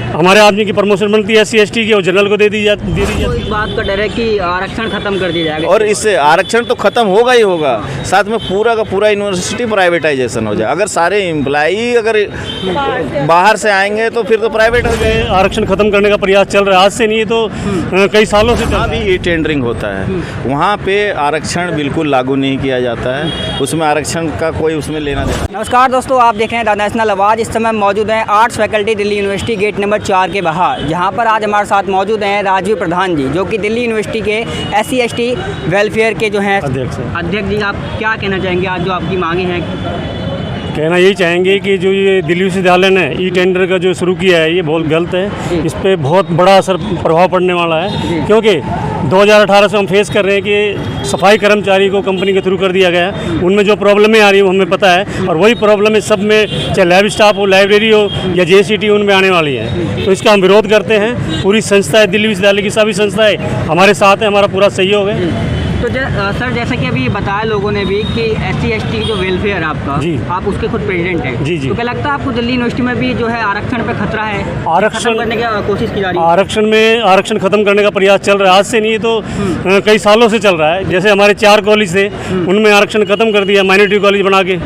हमारे आदमी की प्रमोशन बनती है SC ST की और जनरल को दे दी जाती तो इस बात का डर है कि आरक्षण खत्म कर दिया जाएगा और इससे आरक्षण तो खत्म होगा ही होगा, साथ में पूरा का पूरा यूनिवर्सिटी प्राइवेटाइजेशन हो जाए। अगर सारे एम्प्लॉई अगर बाहर से आएंगे तो फिर तो प्राइवेट हो जाए। आरक्षण खत्म करने का प्रयास चल रहा है, आज से नहीं तो कई सालों से चल रहा जहाँ भी ई टेंडरिंग होता है वहाँ पे आरक्षण बिल्कुल लागू नहीं किया जाता है, उसमें आरक्षण का कोई उसमें लेना देना। नमस्कार दोस्तों, आप देख रहे हैं द नेशनल आवाज़। इस समय मौजूद हैं arts faculty Delhi university gate number 4 के बाहर, जहां पर आज हमारे साथ मौजूद हैं राजीव प्रधान जी, जो कि दिल्ली यूनिवर्सिटी के SC ST वेलफेयर के जो हैं अध्यक्ष जी। आप क्या कहना चाहेंगे आज जो आपकी मांगे हैं? कहना यही चाहेंगे कि जो ये दिल्ली विश्वविद्यालय ने ई टेंडर का जो शुरू किया है ये बहुत गलत है। इस पर बहुत बड़ा असर प्रभाव पड़ने वाला है, क्योंकि 2018 से हम फेस कर रहे हैं कि सफाई कर्मचारी को कंपनी के थ्रू कर दिया गया है। उनमें जो प्रॉब्लमें आ रही है वो हमें पता है, और वही प्रॉब्लम सब में चाहे लैब स्टाफ हो, लाइब्रेरी हो या JCT उनमें आने वाली है। तो इसका हम विरोध करते हैं। पूरी संस्था है, दिल्ली विश्वविद्यालय की सभी संस्थाएं हमारे साथ है, हमारा पूरा सहयोग है। तो सर, जैसा कि अभी बताया लोगों ने भी कि SC ST की जो वेलफेयर आपका, आप उसके खुद प्रेसिडेंट हैं। जी। तो क्या लगता है आपको दिल्ली यूनिवर्सिटी में भी जो है आरक्षण पे खतरा है? आरक्षण करने की कोशिश की जा रही है? आरक्षण खत्म करने का प्रयास चल रहा है, आज से नहीं तो कई सालों से चल रहा है। जैसे हमारे 4 कॉलेज थे उनमें आरक्षण खत्म कर दिया, माइनॉरिटी कॉलेज बना के,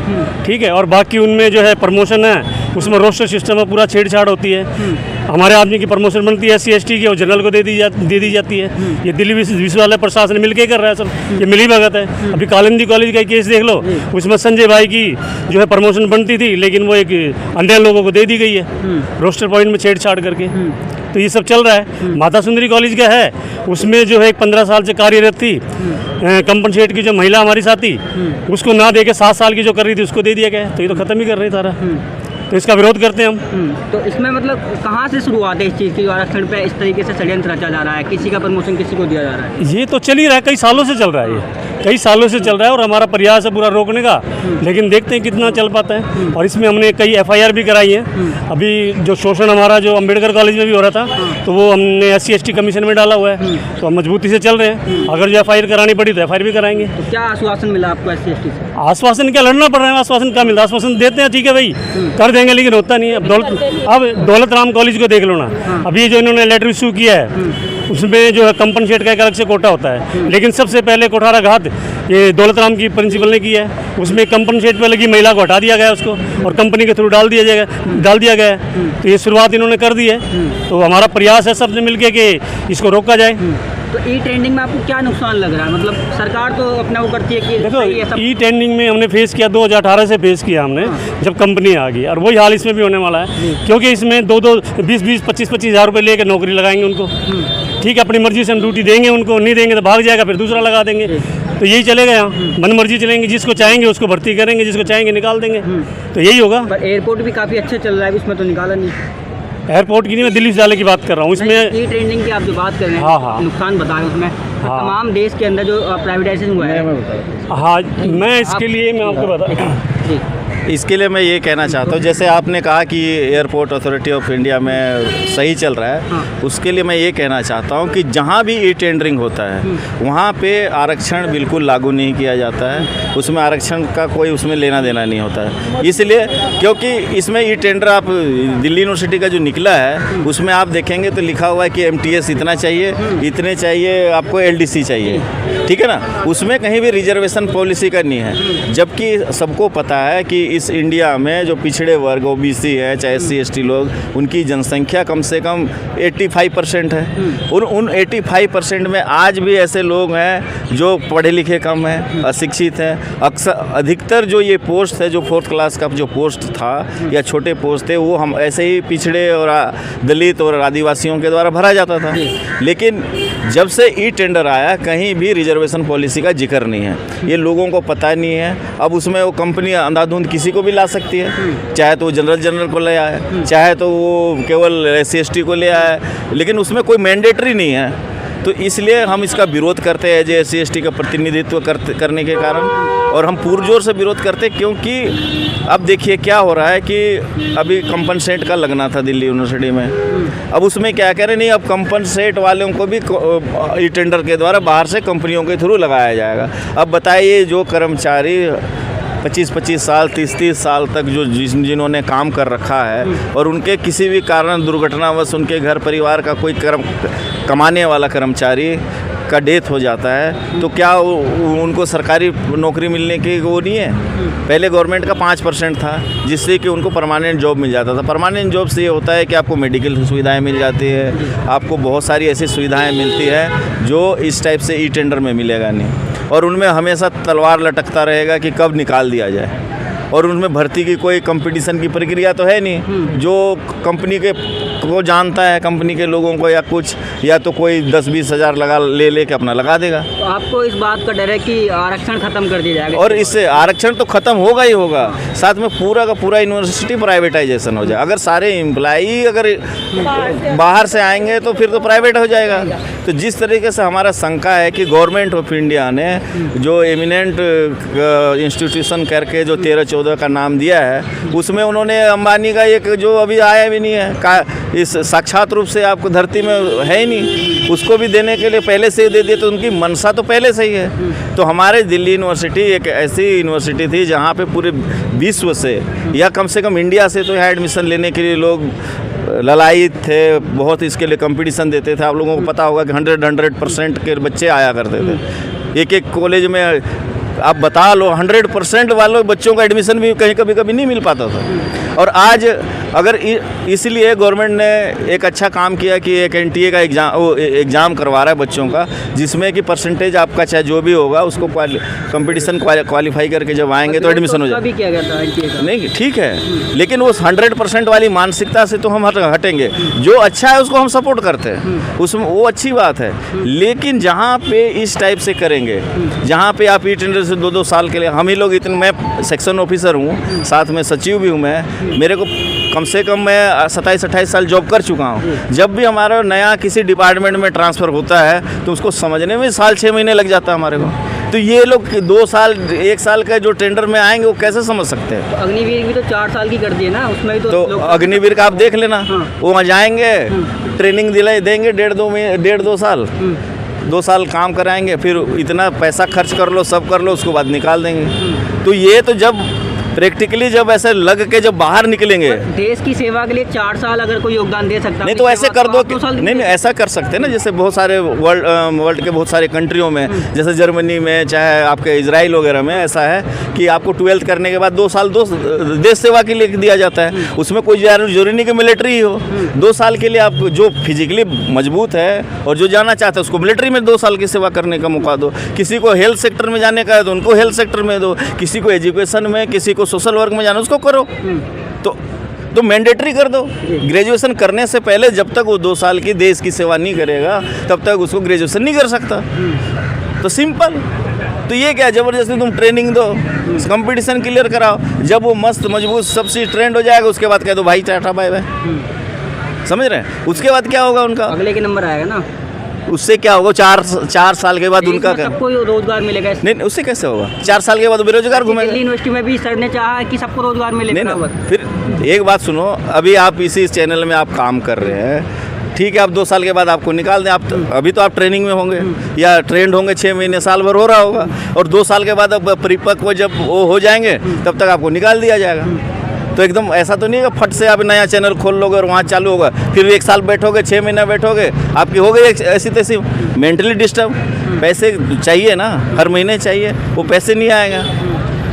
ठीक है। और बाकी उनमें जो है प्रमोशन है, उसमें रोस्टर सिस्टम में पूरा छेड़छाड़ होती है। हमारे आदमी की प्रमोशन बनती है SC ST की और जनरल को दे दी जाती है। ये दिल्ली विश्वविद्यालय प्रशासन मिलके कर रहा है सब, ये मिली भगत है। अभी कालिंदी कॉलेज का केस देख लो, उसमें संजय भाई की जो है प्रमोशन बनती थी, लेकिन वो एक अन्य लोगों को दे दी गई है रोस्टर पॉइंट में छेड़छाड़ करके। तो ये सब चल रहा है। माता सुंदरी कॉलेज का है, उसमें जो है एक 15 साल से कार्यरत थी कंपनसेट की जो महिला हमारी साथी, उसको ना दे के 7 साल की जो कर रही थी उसको दे दिया गया। तो ये तो खत्म ही कर रहे सारा, तो इसका विरोध करते हैं हम। तो इसमें मतलब कहाँ से शुरुआत है इस चीज़ की, आरक्षण पे इस तरीके से षड्यंत्र रचा जा रहा है, किसी का प्रमोशन किसी को दिया जा रहा है? ये तो चल ही रहा है, कई सालों से चल रहा है, ये कई सालों से चल रहा है, और हमारा प्रयास है पूरा रोकने का, लेकिन देखते हैं कितना चल पाता है। और इसमें हमने कई FIR भी कराई है। अभी जो शोषण हमारा जो अम्बेडकर कॉलेज में भी हो रहा था, तो वो हमने SC ST कमीशन में डाला हुआ है, तो हम मजबूती से चल रहे हैं। अगर जो FIR करानी पड़ी तो FIR भी कराएंगे। तो क्या आश्वासन मिला आपको SC ST से? आश्वासन क्या, लड़ना पड़ रहा है। आश्वासन क्या मिलता है? आश्वासन देते हैं, ठीक है भाई कर देंगे, लेकिन होता नहीं है। अब दौलत राम कॉलेज को देख लो ना, अभी जो इन्होंने लेटर इशू किया है उसमें जो है कंपनसेट का एक अलग से कोटा होता है, लेकिन सबसे पहले कोठारा घात ये दौलत राम की प्रिंसिपल ने किया है। उसमें कंपनसेट पे लगी महिला को हटा दिया गया उसको, और कंपनी के थ्रू डाल दिया गया है। तो ये शुरुआत इन्होंने कर दी है। तो हमारा प्रयास है सबसे मिलके कि इसको रोका जाए। तो ई टेंडरिंग में आपको क्या नुकसान लग रहा है? मतलब सरकार तो अपना वो करती है कि देखो, ई टेंडरिंग में हमने फेस किया, 2018 से फेस किया हमने, जब कंपनी आ गई, और वही हाल इसमें भी होने वाला है। क्योंकि इसमें 20-20, 25-25 हज़ार रुपये लेकर नौकरी लगाएंगे उनको, ठीक है। अपनी मर्जी से हम ड्यूटी देंगे उनको, नहीं देंगे तो भाग जाएगा, फिर दूसरा लगा देंगे। तो यही चलेगा, यहाँ मन मर्जी चलेंगे, जिसको चाहेंगे उसको भर्ती करेंगे, जिसको चाहेंगे निकाल देंगे। तो यही होगा। एयरपोर्ट भी काफ़ी अच्छा चल रहा है, इसमें तो निकाला नहीं। एयरपोर्ट की नहीं, मैं दिल्ली विश्वविद्यालय की बात कर रहा हूँ। इसमें ई ट्रेंडिंग की आप जो बात कर रहे हैं, नुकसान बताएं उसमें। तमाम देश के अंदर जो प्राइवेटाइजेशन हुआ है, मैं इसके लिए मैं आपको बता इसके लिए मैं ये कहना चाहता हूँ, जैसे आपने कहा कि एयरपोर्ट अथॉरिटी ऑफ इंडिया में सही चल रहा है, उसके लिए मैं ये कहना चाहता हूँ कि जहाँ भी ई टेंडरिंग होता है वहाँ पे आरक्षण बिल्कुल लागू नहीं किया जाता है, उसमें आरक्षण का कोई उसमें लेना देना नहीं होता है। इसलिए क्योंकि इसमें ई टेंडर आप दिल्ली यूनिवर्सिटी का जो निकला है उसमें आप देखेंगे तो लिखा हुआ है कि MTS इतना चाहिए, इतने चाहिए, आपको LDC चाहिए, ठीक है ना। उसमें कहीं भी रिजर्वेशन पॉलिसी का नहीं है, जबकि सबको पता है कि इस इंडिया में जो पिछड़े वर्ग OBC है, चाहे SC ST लोग, उनकी जनसंख्या कम से कम 85% है। उन 85% में आज भी ऐसे लोग हैं जो पढ़े लिखे कम हैं, अशिक्षित हैं। अक्सर अधिकतर जो ये पोस्ट है, जो 4th क्लास का जो पोस्ट था या छोटे पोस्ट थे, वो हम ऐसे ही पिछड़े और दलित और आदिवासियों के द्वारा भरा जाता था। लेकिन जब से ई टेंडर आया, कहीं भी रिजर्वेशन पॉलिसी का जिक्र नहीं है, ये लोगों को पता नहीं है। अब उसमें वो कंपनी अंधाधुंध किसी को भी ला सकती है, चाहे तो वो जनरल को ले आए, चाहे तो वो केवल SC ST को ले आए, लेकिन उसमें कोई मैंडेटरी नहीं है। तो इसलिए हम इसका विरोध करते हैं, जो SC ST का प्रतिनिधित्व करने के कारण, और हम पुरजोर से विरोध करते हैं। क्योंकि अब देखिए क्या हो रहा है कि अभी कंपनसेट का लगना था दिल्ली यूनिवर्सिटी में, अब उसमें क्या कह रहे, नहीं अब कंपनसेट वालों को भी ई टेंडर के द्वारा बाहर से कंपनियों के थ्रू लगाया जाएगा। अब बताइए, जो कर्मचारी 25-25 साल 30-30 साल तक जो जिन्होंने काम कर रखा है और उनके किसी भी कारण दुर्घटनावश उनके घर परिवार का कोई कमाने वाला कर्मचारी का डेथ हो जाता है तो क्या उनको सरकारी नौकरी मिलने की वो नहीं है। पहले गवर्नमेंट का 5% था जिससे कि उनको परमानेंट जॉब मिल जाता था। परमानेंट जॉब से ये होता है कि आपको मेडिकल सुविधाएं मिल जाती है, आपको बहुत सारी ऐसी सुविधाएं मिलती है जो इस टाइप से ई टेंडर में मिलेगा नहीं, और उनमें हमेशा तलवार लटकता रहेगा कि कब निकाल दिया जाए, और उनमें भर्ती की कोई कंपटीशन की प्रक्रिया तो है नहीं। जो कंपनी के को जानता है, कंपनी के लोगों को या कुछ, या तो कोई 10-20 हज़ार ले के अपना लगा देगा। तो आपको इस बात का डर है कि आरक्षण खत्म कर दिया जाएगा? और इससे आरक्षण तो खत्म होगा ही होगा, साथ में पूरा का पूरा यूनिवर्सिटी प्राइवेटाइजेशन हो जाए। अगर सारे एम्प्लॉई अगर बाहर से आएंगे तो फिर तो प्राइवेट हो जाएगा। तो जिस तरीके से हमारा शंका है कि गवर्नमेंट ऑफ इंडिया ने जो एमिनेंट इंस्टीट्यूशन करके जो 13-14 का नाम दिया है, उसमें उन्होंने अंबानी का एक जो अभी आया भी नहीं है इस साक्षात रूप से आपको धरती में है ही नहीं, उसको भी देने के लिए पहले से दे दिए, तो उनकी मनसा तो पहले से ही है। तो हमारे दिल्ली यूनिवर्सिटी एक ऐसी यूनिवर्सिटी थी जहाँ पे पूरे विश्व से या कम से कम इंडिया से तो यहाँ एडमिशन लेने के लिए लोग ललायित थे, बहुत इसके लिए कंपटीशन देते थे। आप लोगों को पता होगा कि 100% के बच्चे आया करते थे। एक कॉलेज में आप बता लो 100% वालों बच्चों का एडमिशन भी कहीं कभी नहीं मिल पाता था। और आज अगर इसलिए गवर्नमेंट ने एक अच्छा काम किया कि एक NTA का एग्ज़ाम करवा रहा है बच्चों का, जिसमें कि परसेंटेज आपका चाहे जो भी होगा उसको कंपटीशन क्वालिफाई करके जब आएंगे तो एडमिशन हो जाए। अभी किया गया था NTA का? नहीं, ठीक है, लेकिन वो 100% वाली मानसिकता से तो हम हटेंगे। जो अच्छा है उसको हम सपोर्ट करते हैं, उसमें वो अच्छी बात है। लेकिन जहाँ पे इस टाइप से करेंगे, जहाँ पे आप ई टेंडर से 2-2 साल के लिए, हम ही लोग इतने, मैं सेक्शन ऑफिसर हूँ, साथ में सचिव भी हूँ मैं, मेरे को कम से कम मैं 27-28 साल जॉब कर चुका हूँ। जब भी हमारा नया किसी डिपार्टमेंट में ट्रांसफ़र होता है तो उसको समझने में 6 महीने लग जाता है हमारे को। तो ये लोग 2 साल 1 साल का जो टेंडर में आएंगे वो कैसे समझ सकते हैं? तो अग्निवीर भी तो 4 साल की कर दी है ना, उसमें भी तो अग्निवीर का आप देख लेना। वो वहाँ जाएंगे, ट्रेनिंग देंगे 1.5-2 साल, 2 साल काम कराएंगे, फिर इतना पैसा खर्च कर लो, सब कर लो, उसके बाद निकाल देंगे। तो ये तो जब प्रैक्टिकली जब ऐसे लग के जब बाहर निकलेंगे, देश की सेवा के लिए 4 साल अगर कोई योगदान दे सकता है, नहीं तो ऐसे कर दो। नहीं, ऐसा कर सकते हैं ना, जैसे बहुत सारे वर्ल्ड के बहुत सारे कंट्रियों में, जैसे जर्मनी में, चाहे आपके इजराइल वगैरह में ऐसा है कि आपको 12th करने के बाद 2 साल देश सेवा के लिए दिया जाता है। उसमें कोई जरूरी नहीं कि मिलिट्री ही हो। 2 साल के लिए आप जो फिजिकली मजबूत है और जो जाना चाहता है उसको मिलिट्री में 2 साल की सेवा करने का मौका दो। किसी को हेल्थ सेक्टर में जाने का है तो उनको हेल्थ सेक्टर में दो, किसी को एजुकेशन में, किसी को सोशल वर्क में जाना उसको करो। तो मैंडेटरी कर दो। ग्रेजुएशन करने से पहले जब तक वो 2 साल की देश की सेवा नहीं करेगा तब तक उसको ग्रेजुएशन नहीं कर सकता। तो सिंपल। तो ये क्या ज़बरदस्ती तुम ट्रेनिंग दो, कंपटीशन क्लियर कराओ, जब वो मस्त मजबूत सबसे ट्रेंड हो जाएगा उसके बाद कह दो भाई टाटा बाय बाय। समझ रहे हैं? उसके बाद क्या होगा उनका? अगले के नंबर आएगा ना। उससे क्या होगा? 4 साल के बाद उनका सबको रोजगार मिलेगा। नहीं, उससे कैसे होगा? 4 साल के बाद बेरोजगार घूमेगा। दिल्ली यूनिवर्सिटी में भी सर ने चाहा कि सबको रोजगार मिलेगा। नहीं ना, फिर एक बात सुनो, अभी आप इसी चैनल में आप काम कर रहे हैं, ठीक है, आप 2 साल के बाद आपको निकाल दें, आप अभी तो आप ट्रेनिंग में होंगे या ट्रेंड होंगे, 6 महीने साल भर हो रहा होगा, और 2 साल के बाद अब परिपक्व जब वो हो जाएंगे तब तक आपको निकाल दिया जाएगा। तो एकदम ऐसा तो नहीं है फट से आप नया चैनल खोल लोगे और वहाँ चालू होगा, फिर 1 साल बैठोगे, 6 महीना बैठोगे, आपकी हो गई ऐसी तैसी मेंटली डिस्टर्ब। पैसे चाहिए ना, हर महीने चाहिए, वो पैसे नहीं आएगा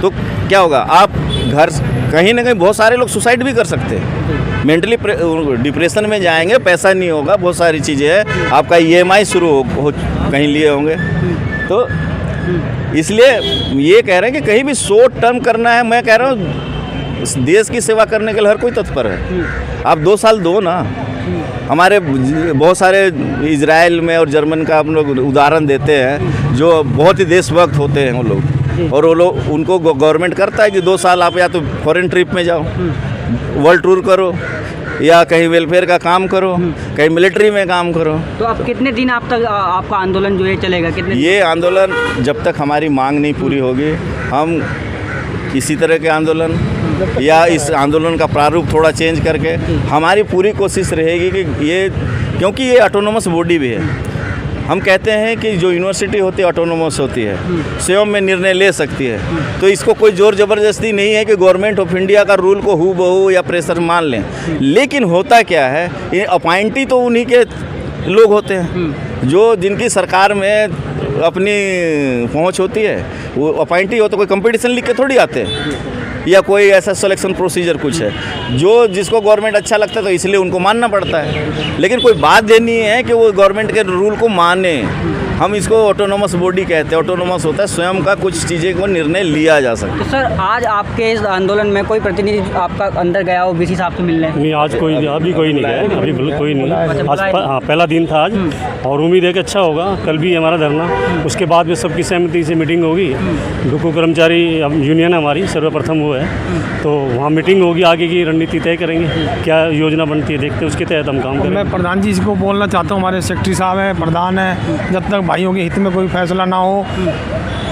तो क्या होगा? आप घर कहीं ना कहीं बहुत सारे लोग सुसाइड भी कर सकते हैं, मेंटली डिप्रेशन में जाएंगे, पैसा नहीं होगा, बहुत सारी चीज़ें हैं, आपका EMI शुरू हो कहीं लिए होंगे। तो इसलिए ये कह रहे हैं कि कहीं भी शॉर्ट टर्म करना है, मैं कह रहा हूँ देश की सेवा करने के लिए हर कोई तत्पर है। आप 2 साल दो ना। हमारे बहुत सारे इजराइल में और जर्मन का हम लोग उदाहरण देते हैं, जो बहुत ही देशभक्त होते हैं वो लोग, और वो लोग उनको गवर्नमेंट करता है कि 2 साल आप या तो फॉरेन ट्रिप में जाओ, वर्ल्ड टूर करो, या कहीं वेलफेयर का काम करो, कहीं मिलिट्री में काम करो। तो अब कितने दिन आपका आंदोलन जो है चलेगा? कितने? ये आंदोलन जब तक हमारी मांग नहीं पूरी होगी, हम इसी तरह के आंदोलन या इस आंदोलन का प्रारूप थोड़ा चेंज करके, हमारी पूरी कोशिश रहेगी कि ये, क्योंकि ये ऑटोनोमस बॉडी भी है, हम कहते हैं कि जो यूनिवर्सिटी होती है ऑटोनोमस होती है, स्वयं में निर्णय ले सकती है, तो इसको कोई ज़ोर ज़बरदस्ती नहीं है कि गवर्नमेंट ऑफ इंडिया का रूल को हू बहू या प्रेशर मान लें। लेकिन होता क्या है, ये अपॉइंटी तो उन्हीं के लोग होते हैं जो जिनकी सरकार में अपनी पहुंच होती है। वो अपॉइंटी हो तो कोई कंपटीशन लिख के थोड़ी आते हैं या कोई ऐसा सिलेक्शन प्रोसीजर कुछ है जो जिसको गवर्नमेंट अच्छा लगता है तो इसलिए उनको मानना पड़ता है। लेकिन कोई बाध्य नहीं है कि वो गवर्नमेंट के रूल को माने। हम इसको ऑटोनोमस बॉडी कहते हैं। ऑटोनोमस होता है स्वयं का कुछ चीज़ें को निर्णय लिया जा सकता है। तो सर आज आपके इस आंदोलन में कोई प्रतिनिधि आपका अंदर गया हो बीसी साहब से मिलने? नहीं, आज कोई अभी कोई नहीं गया, अभी बिल्कुल कोई नहीं। आज हाँ पहला दिन था आज, और उम्मीद है कि अच्छा होगा। कल भी हमारा धरना, उसके बाद में सबकी सहमति से मीटिंग होगी। डुको कर्मचारी यूनियन हमारी सर्वप्रथम वो है, तो वहाँ मीटिंग होगी, आगे की रणनीति तय करेंगे, क्या योजना बनती है देखते हैं, उसके तहत हम काम करेंगे। मैं प्रधान जी को बोलना चाहता हूँ, हमारे सेक्रेटरी साहब हैं, प्रधान हैं, जब तक भाइयों के हित में कोई फैसला ना हो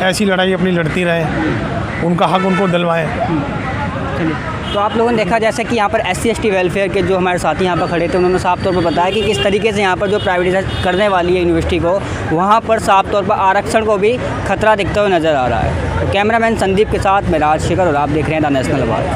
ऐसी लड़ाई अपनी लड़ती रहे, उनका हक उनको दिलवाएं। चलिए, तो आप लोगों ने देखा जैसे कि यहाँ पर SC/ST वेलफेयर के जो हमारे साथी यहाँ पर खड़े थे, उन्होंने साफ तौर पर बताया कि किस तरीके से यहाँ पर जो प्राइवेटाइज करने वाली है यूनिवर्सिटी को, वहाँ पर साफ तौर पर आरक्षण को भी खतरा दिखता हुआ नज़र आ रहा है। तो कैमरामैन संदीप के साथ मैं राजशेखर, और आप देख रहे हैं द नेशनल अवार्ड।